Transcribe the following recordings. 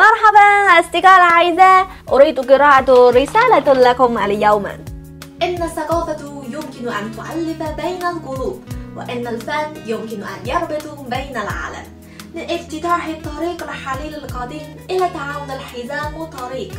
مرحبا أصدقائي الأعزاء، أريد قراءة رسالة لكم اليوم. إن الثقافة يمكن أن تؤلف بين القلوب، وإن الفن يمكن أن يربط بين العالم. من افتتاح الطريق الحليل القديم إلى تعاون الحزام والطريق،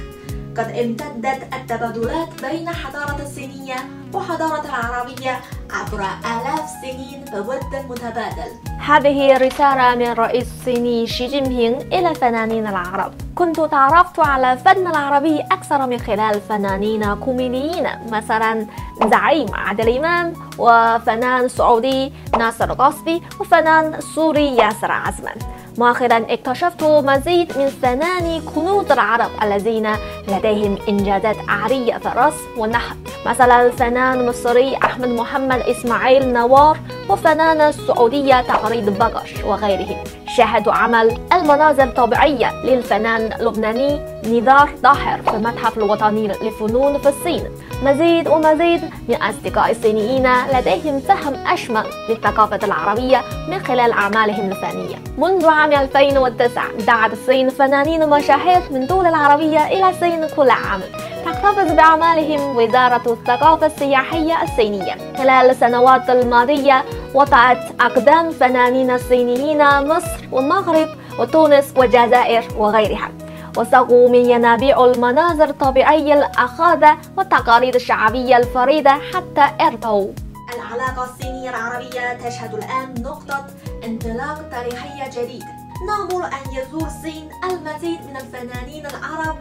قد امتدت التبادلات بين حضارة الصينية وحضارة العربية عبر آلاف السنين بود متبادل. هذه رسالة من الرئيس الصيني شي جين بينغ إلى الفنانين العرب. كنت تعرفت على الفن العربي أكثر من خلال فنانين كوميديين، مثلا زعيم عادل إمام، وفنان سعودي ناصر القصبي، وفنان سوري ياسر عزمان. مؤخرا اكتشفت مزيد من فناني كنوز العرب الذين لديهم إنجازات عالية في الرسم والنحت، مثلا الفنان المصري أحمد محمد إسماعيل نوار، وفنانة السعودية تغريد بقش وغيرهم. شاهدوا عمل المناظر الطبيعية للفنان اللبناني نزار ظاهر في المتحف الوطني للفنون في الصين. مزيد ومزيد من أصدقائي الصينيين لديهم فهم أشمل للثقافة العربية من خلال أعمالهم الفنية. منذ عام 2009 دعت الصين فنانين مشاهير من الدول العربية إلى الصين كل عام. تحتفظ بأعمالهم وزارة الثقافة السياحية الصينية. خلال السنوات الماضية وطأت أقدام فنانين صينيين مصر والمغرب وتونس والجزائر وغيرها، وسقوا من ينابيع المناظر الطبيعية الأخاذة والتقاليد الشعبية الفريدة حتى ارتووا. العلاقة الصينية العربية تشهد الآن نقطة انطلاق تاريخية جديدة. نأمل أن يزور الصين المزيد من الفنانين العرب،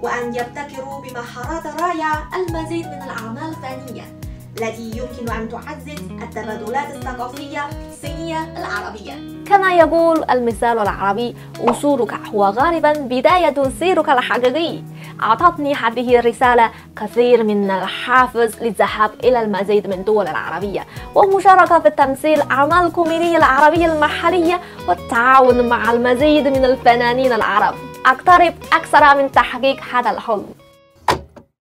وأن يبتكروا بمهارات رائعة المزيد من الأعمال الفنية التي يمكن أن تعزز التبادلات الثقافية الصينية العربية. كما يقول المثال العربي: وصولك هو غالبا بداية سيرك الحقيقي. أعطتني هذه الرسالة كثير من الحافز للذهاب إلى المزيد من الدول العربية والمشاركة في تمثيل أعمال الكوميديا العربية المحلية والتعاون مع المزيد من الفنانين العرب. أقترب أكثر من تحقيق هذا الحلم.